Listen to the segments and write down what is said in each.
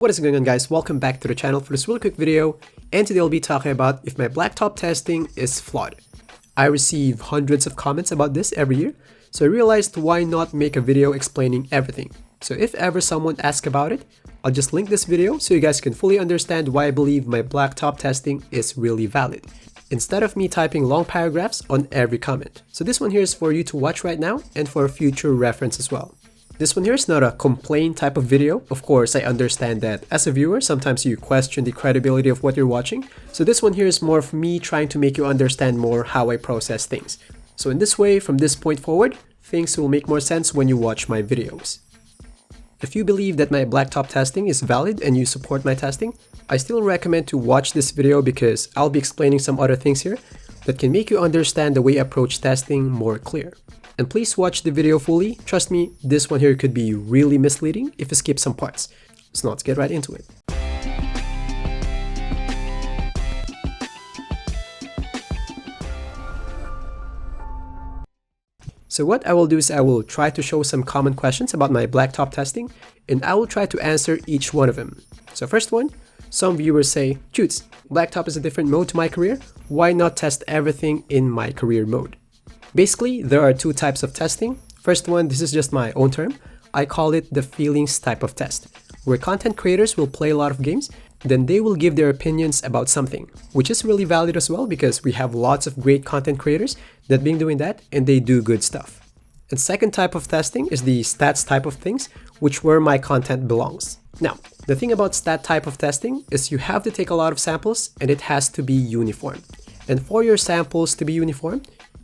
What is going on, guys? Welcome back to the channel for this really quick video, and today I'll be talking about if my blacktop testing is flawed. I receive hundreds of comments about this every year, so I realized why not make a video explaining everything. So if ever someone asks about it, I'll just link this video so you guys can fully understand why I believe my blacktop testing is really valid, instead of me typing long paragraphs on every comment. So this one here is for you to watch right now and for future reference as well. This one here is not a complaint type of video. Of course, I understand that as a viewer, sometimes you question the credibility of what you're watching. So this one here is more of me trying to make you understand more how I process things. So in this way, from this point forward, things will make more sense when you watch my videos. If you believe that my blacktop testing is valid and you support my testing, I still recommend to watch this video because I'll be explaining some other things here that can make you understand the way I approach testing more clear. And please watch the video fully. Trust me, this one here could be really misleading if you skip some parts. So let's get right into it. So what I will do is I will try to show some common questions about my blacktop testing, and I will try to answer each one of them. So first one, some viewers say, Tutes, blacktop is a different mode to my career. Why not test everything in my career mode? Basically, there are two types of testing. First one, this is just my own term. I call it the feelings type of test, where content creators will play a lot of games, then they will give their opinions about something, which is really valid as well because we have lots of great content creators that been doing that and they do good stuff. And second type of testing is the stats type of things, which where my content belongs. Now, the thing about stat type of testing is you have to take a lot of samples and it has to be uniform. And for your samples to be uniform,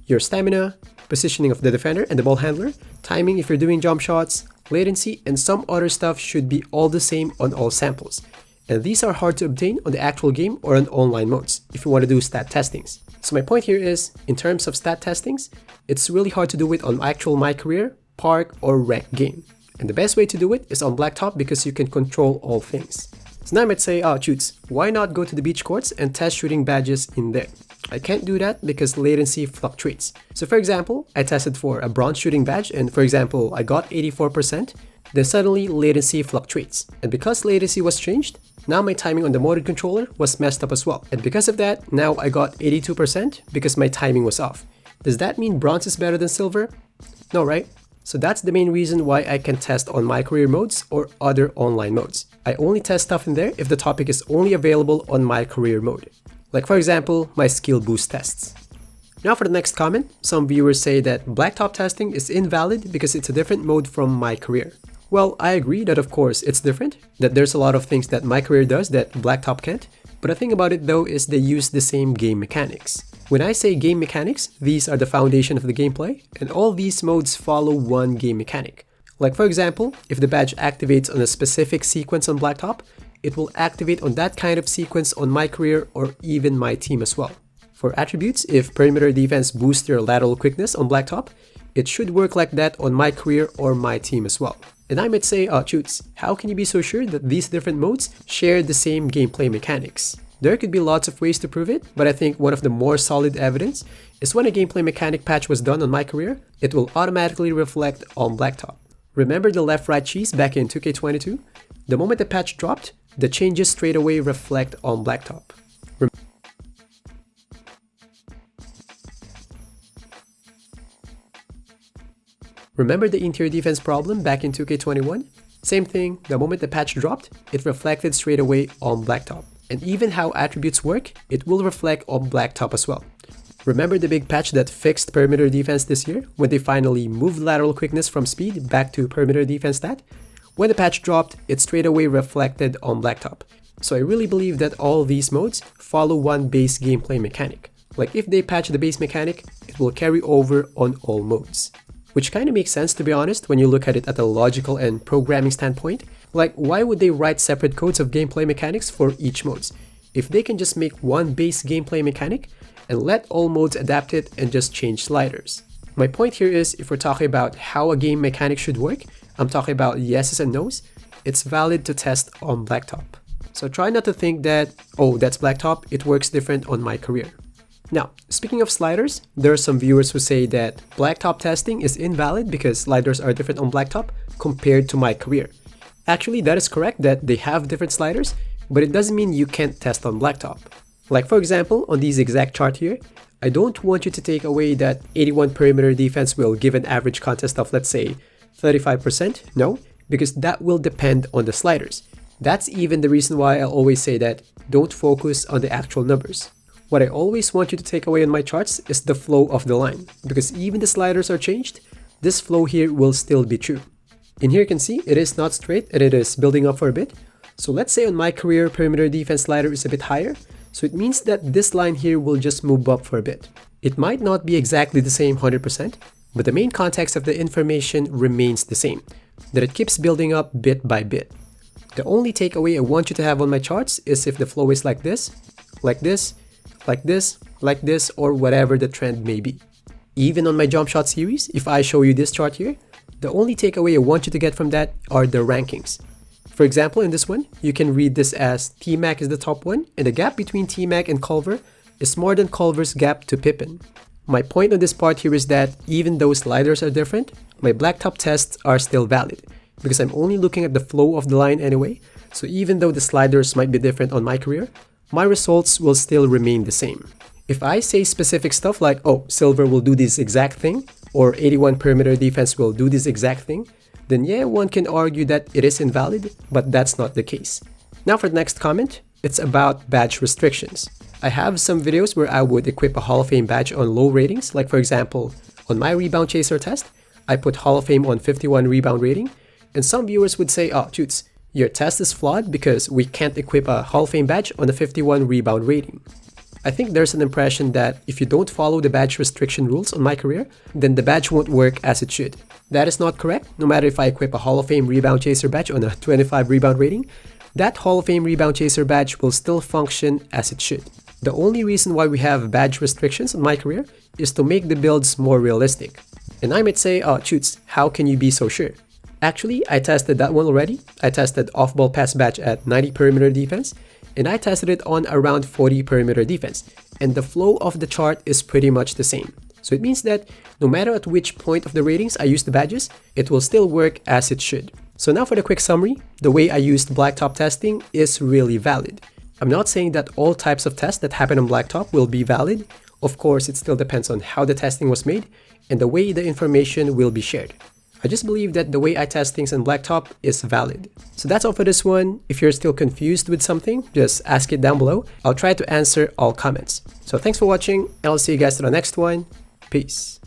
your stamina, positioning of the defender and the ball handler, timing if you're doing jump shots, latency, and some other stuff should be all the same on all samples. And these are hard to obtain on the actual game or on online modes if you want to do stat testings. So my point here is, in terms of stat testings, it's really hard to do it on actual My Career, Park, or Rec game. And the best way to do it is on blacktop because you can control all things. So now I might say, oh, Tutes, why not go to the beach courts and test shooting badges in there? I can't do that because latency fluctuates. So for example, I tested for a bronze shooting badge and for example, I got 84%, then suddenly latency fluctuates. And because latency was changed, now my timing on the modded controller was messed up as well. And because of that, now I got 82% because my timing was off. Does that mean bronze is better than silver? No, right? So that's the main reason why I can test on My Career modes or other online modes. I only test stuff in there if the topic is only available on My Career mode. Like for example, my skill boost tests. Now for the next comment, some viewers say that blacktop testing is invalid because it's a different mode from My Career. Well, I agree that of course it's different, that there's a lot of things that My Career does that blacktop can't, but the thing about it though is they use the same game mechanics. When I say game mechanics, these are the foundation of the gameplay, and all these modes follow one game mechanic. Like for example, if the badge activates on a specific sequence on blacktop, it will activate on that kind of sequence on My Career or even my team as well. For attributes, if perimeter defense boosts your lateral quickness on blacktop, it should work like that on My Career or my team as well. And I might say, oh Tutes, how can you be so sure that these different modes share the same gameplay mechanics? There could be lots of ways to prove it, but I think one of the more solid evidence is when a gameplay mechanic patch was done on My Career, it will automatically reflect on blacktop. Remember the left-right cheese back in 2K22? The moment the patch dropped, the changes straight away reflect on blacktop. Remember the interior defense problem back in 2K21? Same thing, the moment the patch dropped, it reflected straight away on blacktop. And even how attributes work, it will reflect on blacktop as well. Remember the big patch that fixed perimeter defense this year when they finally moved lateral quickness from speed back to perimeter defense stat? When the patch dropped, it straight away reflected on blacktop. So I really believe that all these modes follow one base gameplay mechanic. Like if they patch the base mechanic, it will carry over on all modes. Which kind of makes sense to be honest when you look at it at a logical and programming standpoint. Like why would they write separate codes of gameplay mechanics for each modes? If they can just make one base gameplay mechanic and let all modes adapt it and just change sliders. My point here is if we're talking about how a game mechanic should work, I'm talking about yeses and nos, it's valid to test on blacktop. So try not to think that, oh that's blacktop, it works different on My Career. Now, speaking of sliders, there are some viewers who say that blacktop testing is invalid because sliders are different on blacktop compared to My Career. Actually, that is correct that they have different sliders, but it doesn't mean you can't test on Blacktop. Like for example, on this exact chart here, I don't want you to take away that 81 perimeter defense will give an average contest of, let's say, 35%. No, because that will depend on the sliders. That's even the reason why I always say that don't focus on the actual numbers. What I always want you to take away on my charts is the flow of the line, because even the sliders are changed, this flow here will still be true. In here you can see it is not straight and it is building up for a bit. So let's say on my career perimeter defense slider is a bit higher, so it means that this line here will just move up for a bit. It might not be exactly the same 100%, but the main context of the information remains the same, that it keeps building up bit by bit. The only takeaway I want you to have on my charts is if the flow is like this, like this, like this, like this, or whatever the trend may be. Even on my jump shot series, if I show you this chart here, the only takeaway I want you to get from that are the rankings. For example, in this one, you can read this as T-Mac is the top one, and the gap between T-Mac and Culver is more than Culver's gap to Pippen. My point on this part here is that even though sliders are different, my Blacktop tests are still valid, because I'm only looking at the flow of the line anyway, so even though the sliders might be different on my career, my results will still remain the same. If I say specific stuff like, oh, silver will do this exact thing, or 81 perimeter defense will do this exact thing, then yeah, one can argue that it is invalid, but that's not the case. Now for the next comment, it's about badge restrictions. I have some videos where I would equip a Hall of Fame badge on low ratings, like for example, on my rebound chaser test, I put Hall of Fame on 51 rebound rating, and some viewers would say, oh, Tutes, your test is flawed because we can't equip a Hall of Fame badge on a 51 rebound rating. I think there's an impression that if you don't follow the badge restriction rules on my career, then the badge won't work as it should. That is not correct. No matter if I equip a Hall of Fame rebound chaser badge on a 25 rebound rating, that Hall of Fame rebound chaser badge will still function as it should. The only reason why we have badge restrictions on my career is to make the builds more realistic. And I might say, oh, Tutes, how can you be so sure? Actually, I tested that one already. I tested off-ball pass badge at 90 perimeter defense, and I tested it on around 40 perimeter defense, and the flow of the chart is pretty much the same. So it means that no matter at which point of the ratings I use the badges, it will still work as it should. So now for the quick summary, the way I used Blacktop testing is really valid. I'm not saying that all types of tests that happen on Blacktop will be valid. Of course, it still depends on how the testing was made and the way the information will be shared. I just believe that the way I test things on Blacktop is valid. So that's all for this one. If you're still confused with something, just ask it down below. I'll try to answer all comments. So thanks for watching, and I'll see you guys in the next one. Peace.